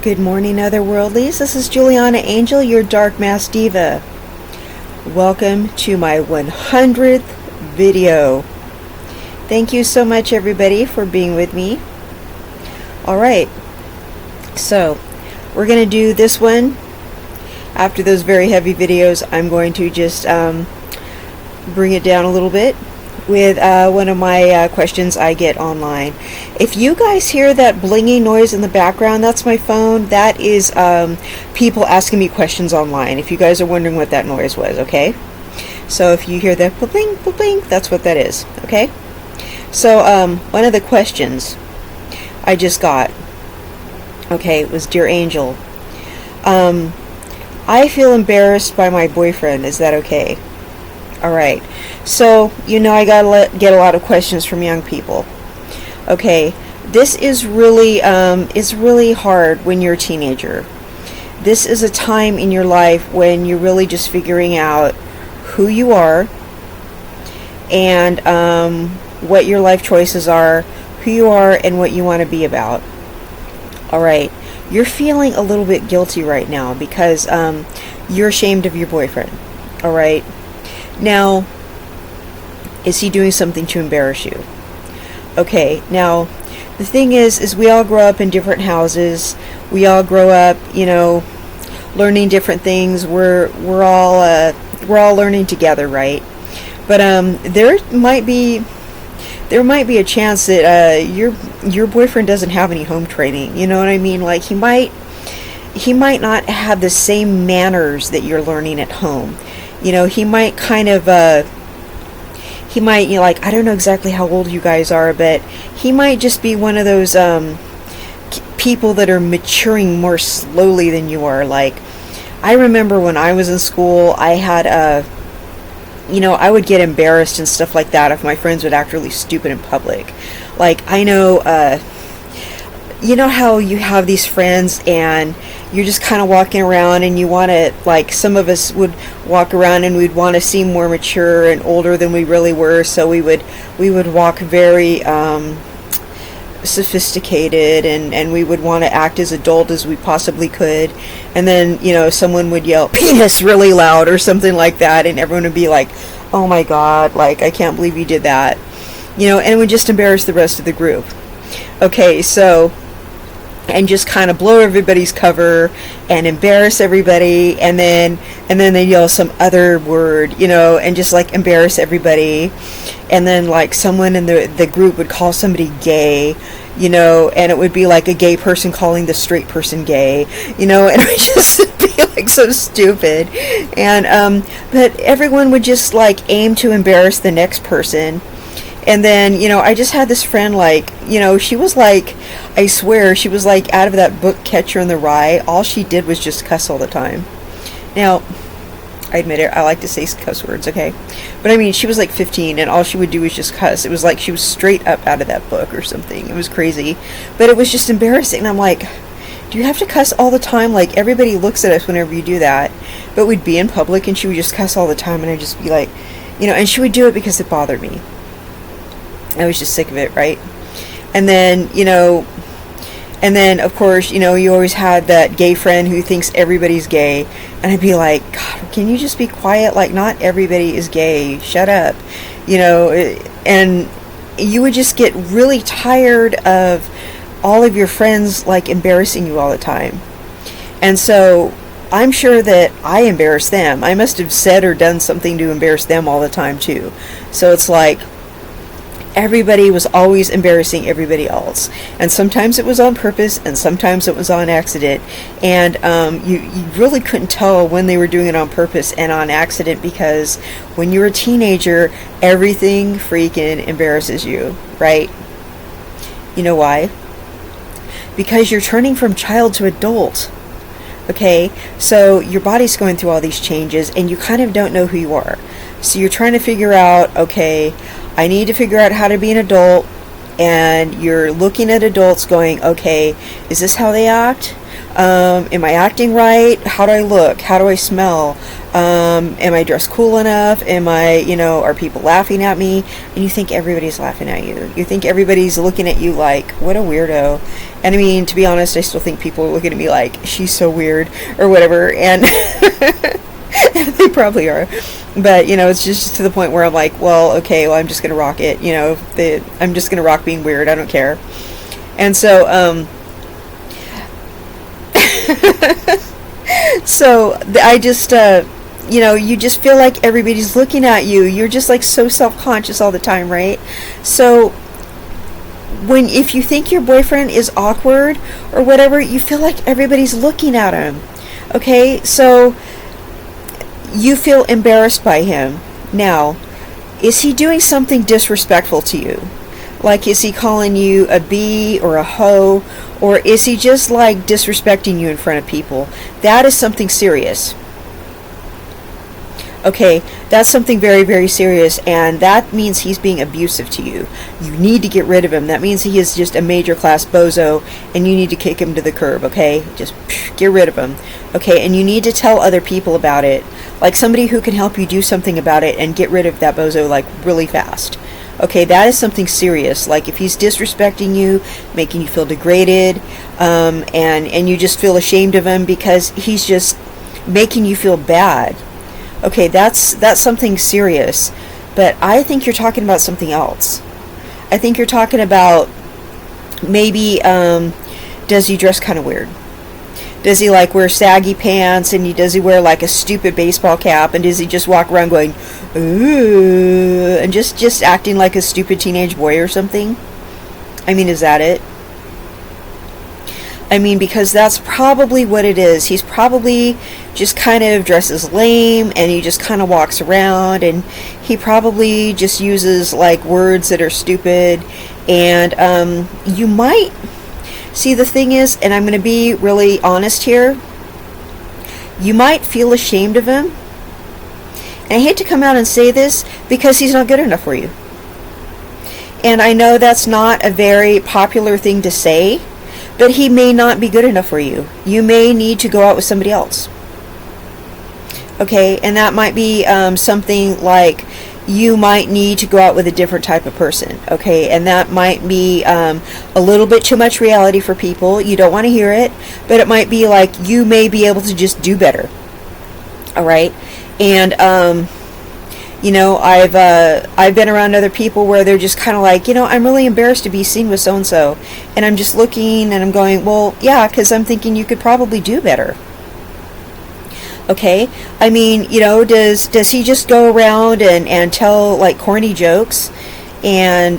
Good morning, otherworldlies. This is Juliana Angel, your Dark Mass Diva. Welcome to my 100th video. Thank you so much, everybody, for being with me. Alright, so we're going to do this one. After those very heavy videos, I'm going to just bring it down a little bit with one of my questions I get online. If you guys hear that blinging noise in the background, that's my phone. That is people asking me questions online, if you guys are wondering what that noise was, okay? So if you hear that bling, bling, that's what that is, okay? So one of the questions I just got, okay, was, Dear Angel, I feel embarrassed by my boyfriend. Is that okay? Alright, so, I get a lot of questions from young people. Okay, this is really, it's really hard when you're a teenager. This is a time in your life when you're really just figuring out who you are and what your life choices are, who you are, and what you want to be about. Alright, you're feeling a little bit guilty right now because you're ashamed of your boyfriend. Alright? Now, is he doing something to embarrass you? Okay, now, the thing is we all grow up in different houses. We all grow up, learning different things. We're all learning together, right? But there might be a chance that your boyfriend doesn't have any home training. You know what I mean? Like he might not have the same manners that you're learning at home. He might kind of, I don't know exactly how old you guys are, but he might just be one of those people that are maturing more slowly than you are. Like, I remember when I was in school, I had I would get embarrassed and stuff like that if my friends would act really stupid in public. Like, I know, how you have these friends and you're just kind of walking around and you want to, like, some of us would walk around and we'd want to seem more mature and older than we really were, so we would walk very sophisticated and we would want to act as adult as we possibly could, and then someone would yell penis really loud or something like that, and everyone would be like, oh my god, like, I can't believe you did that, and it would just embarrass the rest of the group. Okay, so, and just kind of blow everybody's cover and embarrass everybody, and then they yell some other word, and just like embarrass everybody, and then like someone in the group would call somebody gay, and it would be like a gay person calling the straight person gay, and it would just be like so stupid, and but everyone would just like aim to embarrass the next person. And then, I just had this friend, like, she was like, I swear, she was like out of that book Catcher in the Rye. All she did was just cuss all the time. Now, I admit it, I like to say cuss words, okay? But I mean, she was like 15 and all she would do was just cuss. It was like she was straight up out of that book or something. It was crazy. But it was just embarrassing. And I'm like, do you have to cuss all the time? Like, everybody looks at us whenever you do that. But we'd be in public and she would just cuss all the time, and I'd just be like, and she would do it because it bothered me. I was just sick of it, right? And then, of course, you always had that gay friend who thinks everybody's gay. And I'd be like, God, can you just be quiet? Like, not everybody is gay. Shut up. And you would just get really tired of all of your friends, like, embarrassing you all the time. And so I'm sure that I embarrassed them. I must have said or done something to embarrass them all the time, too. So it's like, everybody was always embarrassing everybody else, and sometimes it was on purpose and sometimes it was on accident, and you really couldn't tell when they were doing it on purpose and on accident, because when you're a teenager, everything freaking embarrasses you, right? You know why? Because you're turning from child to adult. Okay, so your body's going through all these changes and you kind of don't know who you are. So you're trying to figure out, okay, I need to figure out how to be an adult. and you're looking at adults going, okay, is this how they act? Am I acting right? How do I look? How do I smell? Am I dressed cool enough? Am I, are people laughing at me? And you think everybody's laughing at you. You think everybody's looking at you like, what a weirdo. And I mean, to be honest, I still think people are looking at me like, she's so weird, or whatever, and they probably are. But, it's just to the point where I'm like, well, okay, well, I'm just going to rock it. I'm just going to rock being weird. I don't care. And so, I just, you just feel like everybody's looking at you. You're just like so self-conscious all the time, right? So if you think your boyfriend is awkward or whatever, you feel like everybody's looking at him. Okay, so you feel embarrassed by him. Now, is he doing something disrespectful to you? Like, is he calling you a bee or a hoe? Or is he just like disrespecting you in front of people? That is something serious. Okay, that's something very, very serious, and that means he's being abusive to you. You need to get rid of him. That means he is just a major class bozo, and you need to kick him to the curb, okay? Just get rid of him. Okay, and you need to tell other people about it. Like somebody who can help you do something about it and get rid of that bozo, like, really fast. Okay, that is something serious. Like if he's disrespecting you, making you feel degraded, and you just feel ashamed of him because he's just making you feel bad. Okay, that's something serious. But I think you're talking about something else. I think you're talking about maybe, does he dress kind of weird? Does he like wear saggy pants, and does he wear like a stupid baseball cap, and does he just walk around going, ooh, and just acting like a stupid teenage boy or something? I mean, is that it? I mean, because that's probably what it is. He's probably just kind of dresses lame, and he just kind of walks around, and he probably just uses like words that are stupid, and you might see, the thing is, and I'm going to be really honest here, you might feel ashamed of him. And I hate to come out and say this because he's not good enough for you. And I know that's not a very popular thing to say, but he may not be good enough for you. You may need to go out with somebody else. Okay, and that might be something like you might need to go out with a different type of person. Okay, and that might be a little bit too much reality for people. You don't want to hear it, but it might be like you may be able to just do better. All right, and I've been around other people where they're just kind of like, I'm really embarrassed to be seen with so and so, and I'm just looking and I'm going, well, yeah, because I'm thinking you could probably do better. Okay, I mean, does he just go around and tell like corny jokes and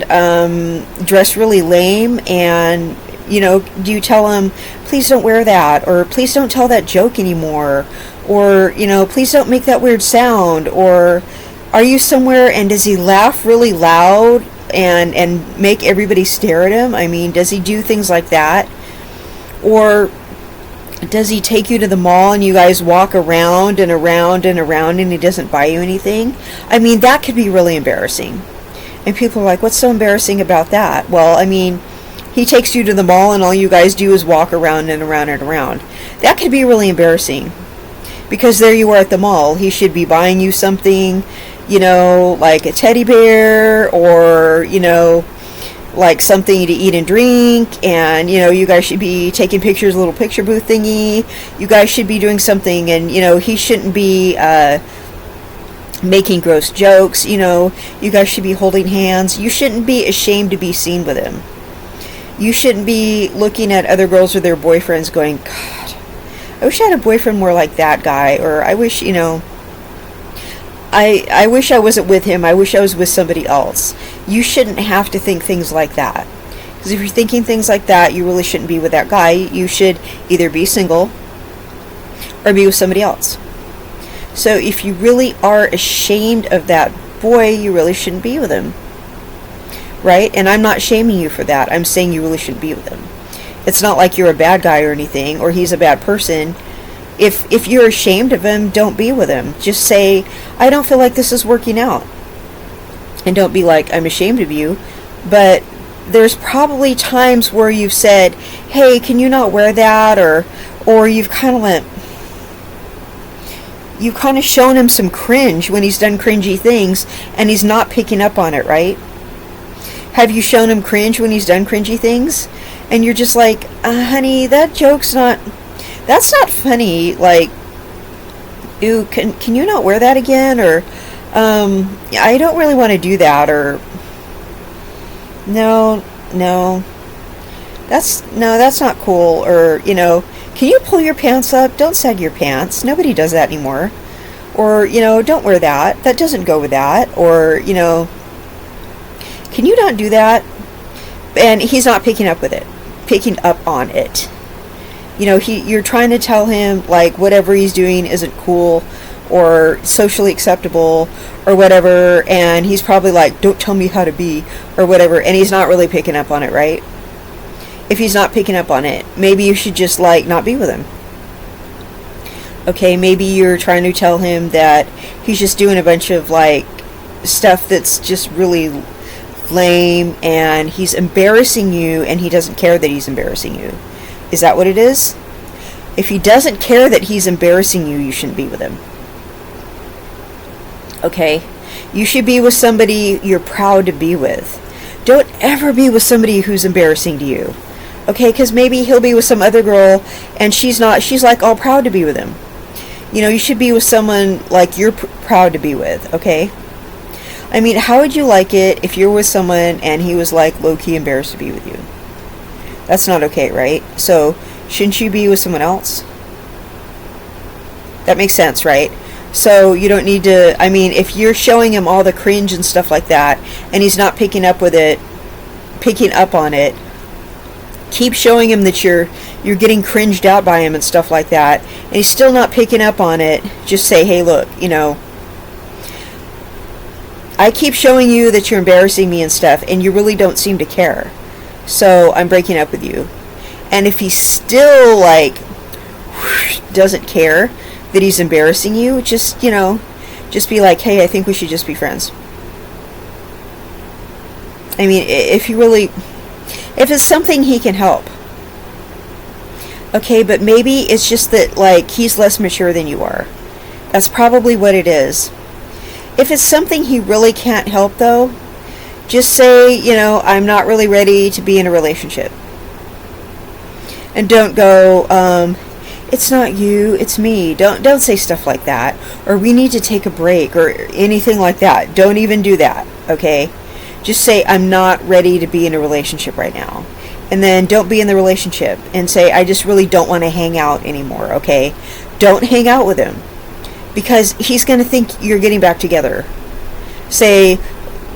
dress really lame, and do you tell him, please don't wear that, or please don't tell that joke anymore, or please don't make that weird sound, or are you somewhere and does he laugh really loud and make everybody stare at him? I mean, does he do things like that? Or does he take you to the mall and you guys walk around and around and around and he doesn't buy you anything? I mean, that could be really embarrassing. And people are like, what's so embarrassing about that? Well, I mean, he takes you to the mall and all you guys do is walk around and around and around. That could be really embarrassing. Because there you are at the mall. He should be buying you something, like a teddy bear, or, like something to eat and drink, and you guys should be taking pictures, a little picture booth thingy. You guys should be doing something, and he shouldn't be making gross jokes. You guys should be holding hands. You shouldn't be ashamed to be seen with him. You shouldn't be looking at other girls or their boyfriends going, God, I wish I had a boyfriend more like that guy, or I wish, I wish I wasn't with him. I wish I was with somebody else. You shouldn't have to think things like that. Because if you're thinking things like that, you really shouldn't be with that guy. You should either be single or be with somebody else. So if you really are ashamed of that boy, you really shouldn't be with him. Right? And I'm not shaming you for that. I'm saying you really shouldn't be with him. It's not like you're a bad guy or anything, or he's a bad person. If you're ashamed of him, don't be with him. Just say, I don't feel like this is working out. And don't be like, I'm ashamed of you. But there's probably times where you've said, hey, can you not wear that? Or you've kind of shown him some cringe when he's done cringy things, and he's not picking up on it, right? Have you shown him cringe when he's done cringy things? And you're just like, honey, that's not funny. Like, ooh, can you not wear that again? Or, I don't really want to do that. Or, no, that's not cool. Or, can you pull your pants up? Don't sag your pants. Nobody does that anymore. Or, don't wear that. That doesn't go with that. Or, can you not do that? And he's not picking up on it. You're trying to tell him, like, whatever he's doing isn't cool or socially acceptable or whatever, and he's probably like, don't tell me how to be or whatever, and he's not really picking up on it, right? If he's not picking up on it, maybe you should just, like, not be with him. Okay, maybe you're trying to tell him that he's just doing a bunch of, like, stuff that's just really lame, and he's embarrassing you, and he doesn't care that he's embarrassing you. Is that what it is? If he doesn't care that he's embarrassing you, you shouldn't be with him. Okay? You should be with somebody you're proud to be with. Don't ever be with somebody who's embarrassing to you. Okay? Because maybe he'll be with some other girl, and she's like all proud to be with him. You should be with someone like you're proud to be with. Okay? I mean, how would you like it if you're with someone and he was like low-key embarrassed to be with you? That's not okay, right? So, shouldn't you be with someone else? That makes sense, right? So, you don't need to, I mean, if you're showing him all the cringe and stuff like that, and he's not picking up on it, keep showing him that you're getting cringed out by him and stuff like that, and he's still not picking up on it. Just say, hey, look, I keep showing you that you're embarrassing me and stuff, and you really don't seem to care. So I'm breaking up with you. And if he still, like, doesn't care that he's embarrassing you, just be like, hey, I think we should just be friends. I mean, if it's something he can help. Okay, but maybe it's just that, like, he's less mature than you are. That's probably what it is. If it's something he really can't help, though, just say, I'm not really ready to be in a relationship. And don't go, it's not you, it's me. Don't say stuff like that. Or we need to take a break or anything like that. Don't even do that, okay? Just say, I'm not ready to be in a relationship right now. And then don't be in the relationship. And say, I just really don't want to hang out anymore, okay? Don't hang out with him. Because he's going to think you're getting back together. Say,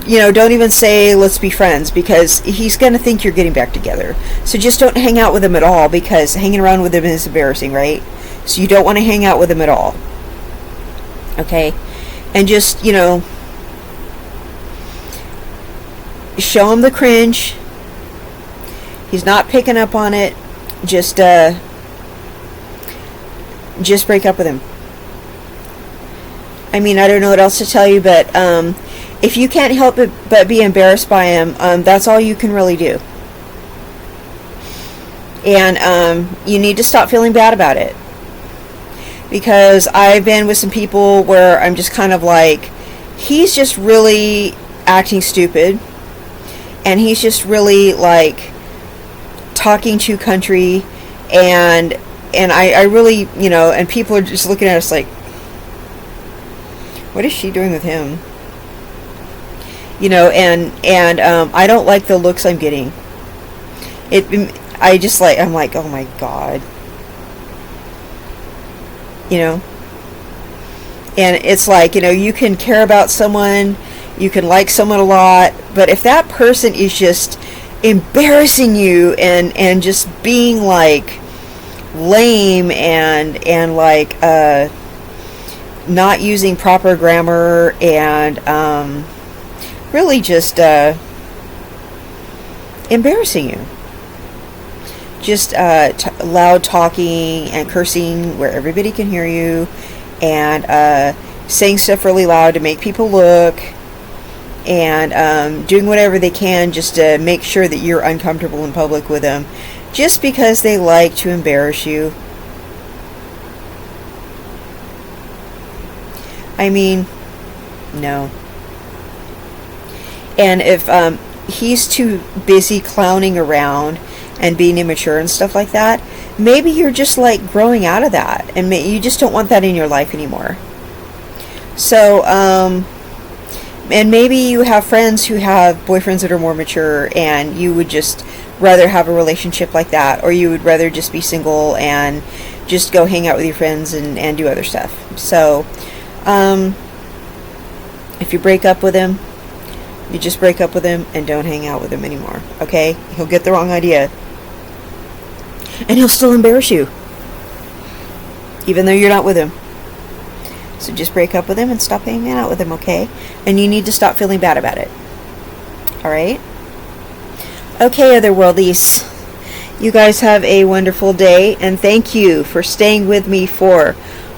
don't even say, let's be friends, because he's going to think you're getting back together. So just don't hang out with him at all, because hanging around with him is embarrassing, right? So you don't want to hang out with him at all. Okay? And just, show him the cringe. He's not picking up on it. Just break up with him. I mean, I don't know what else to tell you, but if you can't help it but be embarrassed by him, that's all you can really do. And you need to stop feeling bad about it. Because I've been with some people where I'm just kind of like, he's just really acting stupid. And he's just really, like, talking too country. And I really, and people are just looking at us like, what is she doing with him? And I don't like the looks I'm getting. I'm like, oh my God. And it's like, you can care about someone, you can like someone a lot, but if that person is just embarrassing you and just being like lame and like not using proper grammar and really just embarrassing you, just loud talking and cursing where everybody can hear you, and saying stuff really loud to make people look, and doing whatever they can just to make sure that you're uncomfortable in public with them, just because they like to embarrass you. I mean, no. And if he's too busy clowning around and being immature and stuff like that, maybe you're just like growing out of that, and you just don't want that in your life anymore. So, and maybe you have friends who have boyfriends that are more mature, and you would just rather have a relationship like that, or you would rather just be single and just go hang out with your friends and do other stuff. So, if you break up with him, you just break up with him and don't hang out with him anymore, okay? He'll get the wrong idea. And he'll still embarrass you, even though you're not with him. So just break up with him and stop hanging out with him, okay? And you need to stop feeling bad about it. Alright? Okay, otherworldies. You guys have a wonderful day, and thank you for staying with me for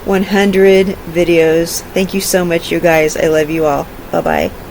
100 videos. Thank you so much, you guys. I love you all. Bye-bye.